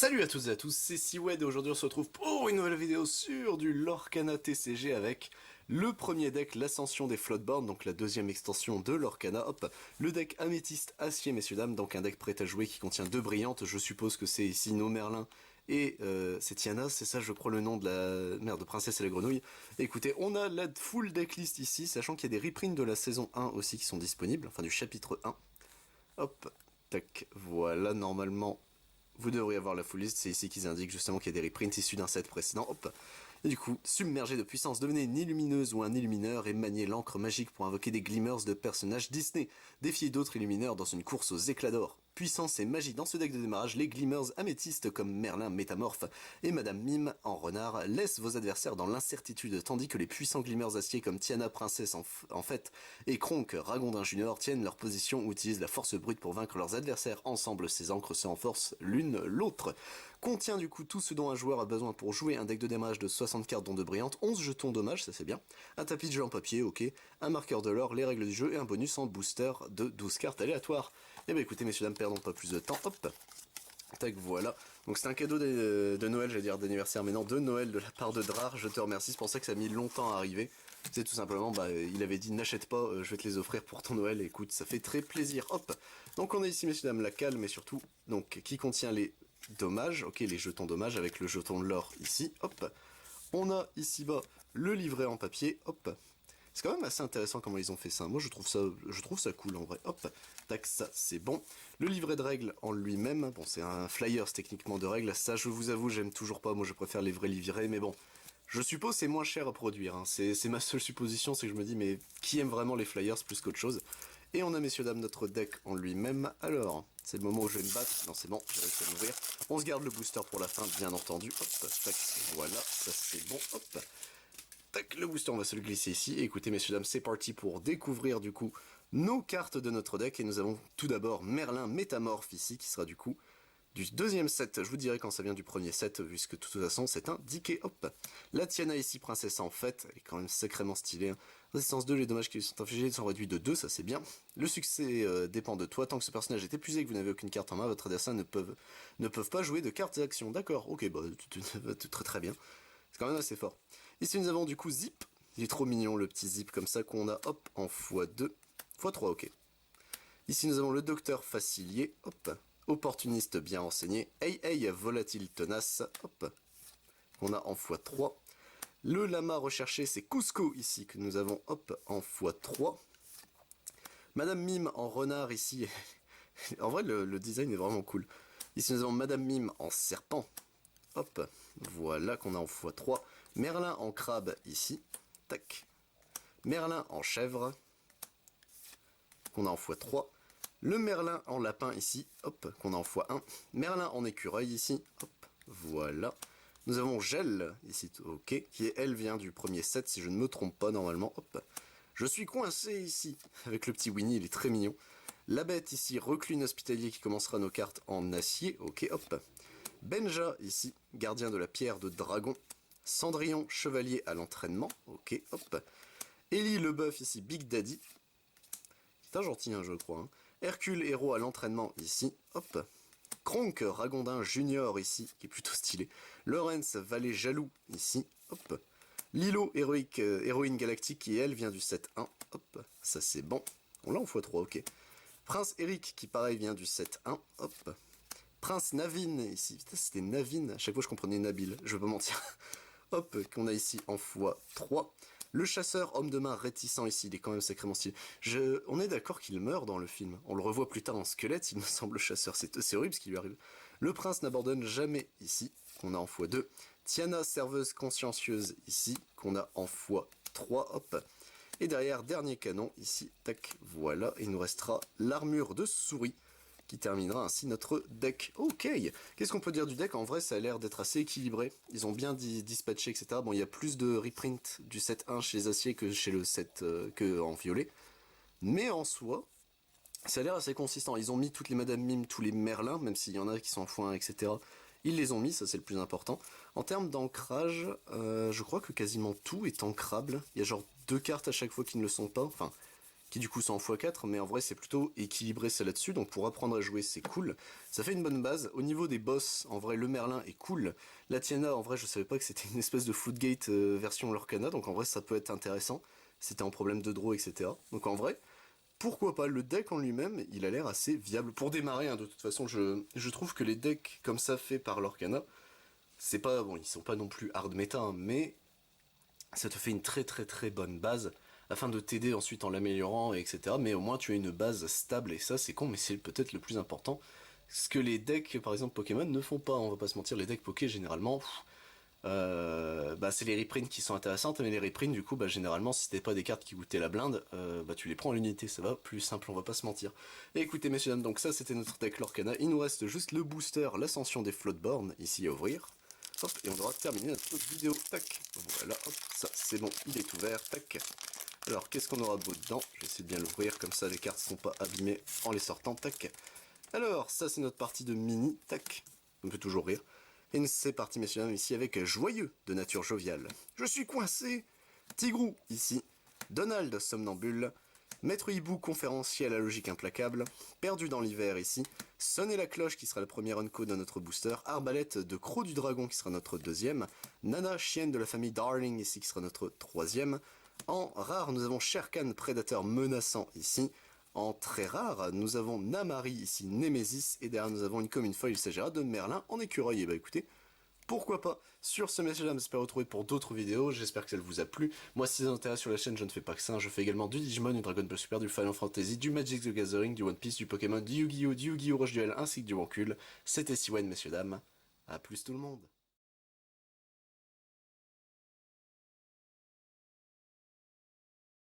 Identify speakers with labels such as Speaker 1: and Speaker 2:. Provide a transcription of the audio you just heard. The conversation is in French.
Speaker 1: Salut à toutes et à tous, c'est Siwed et aujourd'hui on se retrouve pour une nouvelle vidéo sur du Lorcana TCG avec le premier deck, l'Ascension des Floodborn, donc la deuxième extension de Lorcana. Hop, le deck Améthyste Acier, messieurs dames, donc un deck prêt à jouer qui contient deux brillantes, je suppose que c'est ici nos Merlin et c'est Tiana, c'est ça je crois le nom de la merde de Princesse et la Grenouille. Écoutez, on a la full decklist ici, sachant qu'il y a des reprints de la saison 1 aussi qui sont disponibles, enfin du chapitre 1. Hop, tac, voilà, normalement... Vous devriez avoir la full list, c'est ici qu'ils indiquent justement qu'il y a des reprints issus d'un set précédent, hop. Et du coup, submergé de puissance, devenez une illumineuse ou un illumineur et maniez l'encre magique pour invoquer des glimmers de personnages Disney. Défiez d'autres illumineurs dans une course aux éclats d'or. Puissance et magie dans ce deck de démarrage, les glimmers améthystes comme Merlin Métamorphe et Madame Mime en renard laissent vos adversaires dans l'incertitude, tandis que les puissants glimmers acier comme Tiana Princesse en fait et Kronk Ragondin Junior tiennent leur position ou utilisent la force brute pour vaincre leurs adversaires. Ensemble, ces encres se renforcent l'une l'autre. Contient du coup tout ce dont un joueur a besoin pour jouer un deck de démarrage de 60 cartes dont 2 brillantes, 11 jetons dommages, ça c'est bien, un tapis de jeu en papier, ok, un marqueur de l'or, les règles du jeu et un bonus en booster de 12 cartes aléatoires. Et bah écoutez messieurs dames, perdons pas plus de temps, hop. Tac, voilà. Donc c'est un cadeau de Noël, j'allais dire d'anniversaire, mais non, de Noël de la part de Drar, je te remercie, c'est pour ça que ça a mis longtemps à arriver. C'est tout simplement, bah, il avait dit n'achète pas, je vais te les offrir pour ton Noël, et écoute, ça fait très plaisir, hop. Donc on a ici, messieurs dames, la calme, et surtout, donc, qui contient les dommages, ok, les jetons dommages, avec le jeton de l'or ici, hop. On a ici-bas le livret en papier, hop. C'est quand même assez intéressant comment ils ont fait ça. Moi, je trouve ça cool en vrai. Hop, tac, ça, c'est bon. Le livret de règles en lui-même, bon, c'est un flyers techniquement de règles. Ça, je vous avoue, j'aime toujours pas. Moi, je préfère les vrais livrets, mais bon. Je suppose c'est moins cher à produire. Hein. C'est ma seule supposition, c'est que je me dis, mais qui aime vraiment les flyers plus qu'autre chose? Et on a, messieurs, dames, notre deck en lui-même. Alors, c'est le moment où je vais me battre. Non, c'est bon, j'ai réussi à l'ouvrir. On se garde le booster pour la fin, bien entendu. Hop, tac, voilà, ça c'est bon. Hop. Tac, le booster, on va se le glisser ici. Et écoutez, messieurs, dames, c'est parti pour découvrir, du coup, nos cartes de notre deck. Et nous avons tout d'abord Merlin Métamorphe ici, qui sera, du coup, du deuxième set. Je vous dirai quand ça vient du premier set, puisque de toute façon, c'est un Decay. Hop. La Tiana ici, princesse en fait, elle est quand même sacrément stylée. Hein. Résistance 2, les dommages qui lui sont infligés sont réduits de 2, ça c'est bien. Le succès dépend de toi. Tant que ce personnage est épuisé et que vous n'avez aucune carte en main, votre adversaire ne peuvent pas jouer de cartes d'action. D'accord, ok, bah, très très bien. C'est quand même assez fort. Ici nous avons du coup Zip. Il est trop mignon le petit Zip comme ça qu'on a hop en x2. x3 ok. Ici nous avons le docteur Facilier. Hop. Opportuniste bien renseigné. Hey hey volatile tenace. Hop. Qu'on a en x3. Le lama recherché c'est Cusco ici que nous avons hop en x3. Madame Mime en renard ici. En vrai le design est vraiment cool. Ici nous avons Madame Mime en serpent. Hop, voilà qu'on a en x3. Merlin en crabe ici. Tac. Merlin en chèvre. Qu'on a en x3. Le Merlin en lapin ici. Hop, qu'on a en x1. Merlin en écureuil ici. Hop, voilà. Nous avons Gel ici, ok. Qui elle vient du premier set si je ne me trompe pas normalement. Hop. Je suis coincé ici. Avec le petit Winnie, il est très mignon. La bête ici, reclus hospitalier qui commencera nos cartes en acier. Ok, hop. Benja, ici, gardien de la pierre de dragon. Cendrillon, chevalier à l'entraînement. Ok, hop. Ellie le bœuf, ici, Big Daddy. C'est un gentil, hein, je crois. Hein. Hercule, héros à l'entraînement, ici. Hop. Kronk, Ragondin Junior, ici, qui est plutôt stylé. Lawrence, valet jaloux, ici. Hop. Lilo, héroïne galactique, qui elle vient du set 1. Hop, ça c'est bon. On l'a en x3, ok. Prince Eric, qui pareil vient du set 1. Hop. Prince Navin, ici. Putain, c'était Navin. À chaque fois, je comprenais Nabil. Je vais pas mentir. Hop, qu'on a ici en x3. Le chasseur, homme de main réticent ici. Il est quand même sacrément stylé. On est d'accord qu'il meurt dans le film. On le revoit plus tard en squelette, il me semble, le chasseur. C'est horrible ce qui lui arrive. Le prince n'abandonne jamais ici. Qu'on a en x2. Tiana, serveuse consciencieuse ici. Qu'on a en x3. Hop. Et derrière, dernier canon ici. Tac, voilà. Il nous restera l'armure de souris, qui terminera ainsi notre deck. Ok, qu'est-ce qu'on peut dire du deck? En vrai, ça a l'air d'être assez équilibré. Ils ont bien dispatché, etc. Bon, il y a plus de reprint du set 1 chez les aciers que chez le set que en violet. Mais en soi, ça a l'air assez consistant. Ils ont mis toutes les Madame Mime, tous les Merlins, même s'il y en a qui sont en x1, etc. Ils les ont mis, ça c'est le plus important. En termes d'ancrage, je crois que quasiment tout est ancrable. Il y a genre 2 cartes à chaque fois qui ne le sont pas. Enfin, qui du coup sont en x4, mais en vrai c'est plutôt équilibré ça là-dessus, donc pour apprendre à jouer c'est cool. Ça fait une bonne base. Au niveau des boss, en vrai le Merlin est cool. La Tiana, en vrai je savais pas que c'était une espèce de Floodgate version Lorcana, donc en vrai ça peut être intéressant. C'était un problème de draw, etc. Donc en vrai, pourquoi pas, le deck en lui-même, il a l'air assez viable. Pour démarrer, hein, de toute façon, je trouve que les decks comme ça faits par Lorcana, c'est pas, bon, ils sont pas non plus hard méta, hein, mais ça te fait une très très très bonne base, afin de t'aider ensuite en l'améliorant, etc. Mais au moins tu as une base stable, et ça c'est con, mais c'est peut-être le plus important. Ce que les decks, par exemple Pokémon, ne font pas, on va pas se mentir, les decks Poké généralement, bah c'est les reprints qui sont intéressantes, mais les reprints du coup bah généralement si t'es pas des cartes qui coûtaient la blinde, bah tu les prends à l'unité, ça va plus simple, on va pas se mentir. Et écoutez messieurs dames, donc ça c'était notre deck Lorcana, il nous reste juste le booster, l'ascension des Floatborn ici à ouvrir. Hop, et on aura terminé notre vidéo, tac, voilà, hop, ça c'est bon, il est ouvert, tac. Alors qu'est-ce qu'on aura de beau dedans? Je vais essayer de bien l'ouvrir, comme ça les cartes sont pas abîmées en les sortant, tac. Alors, ça c'est notre partie de mini, tac, on peut toujours rire. Et c'est parti messieurs dames, ici avec Joyeux de nature joviale. Je suis coincé. Tigrou, ici. Donald, somnambule. Maître Hibou, conférencier à la logique implacable. Perdu dans l'hiver, ici. Sonner la cloche, qui sera le premier unco de notre booster. Arbalète de Croc du Dragon, qui sera notre deuxième. Nana, chienne de la famille Darling, ici, qui sera notre troisième. En rare, nous avons Sherkan, prédateur menaçant, ici. En très rare, nous avons Namari, ici Némésis, et derrière nous avons une commune folle, il s'agira de Merlin en écureuil. Et bah écoutez, pourquoi pas. Sur ce messieurs dames, j'espère vous retrouver pour d'autres vidéos, j'espère que ça vous a plu. Moi si ça vous intéresse sur la chaîne, je ne fais pas que ça, je fais également du Digimon, du Dragon Ball Super, du Final Fantasy, du Magic the Gathering, du One Piece, du Pokémon, du Yu-Gi-Oh, du Yu-Gi-Oh Rush Duel, ainsi que du Wancul. C'était Siwen messieurs dames, à plus tout le monde.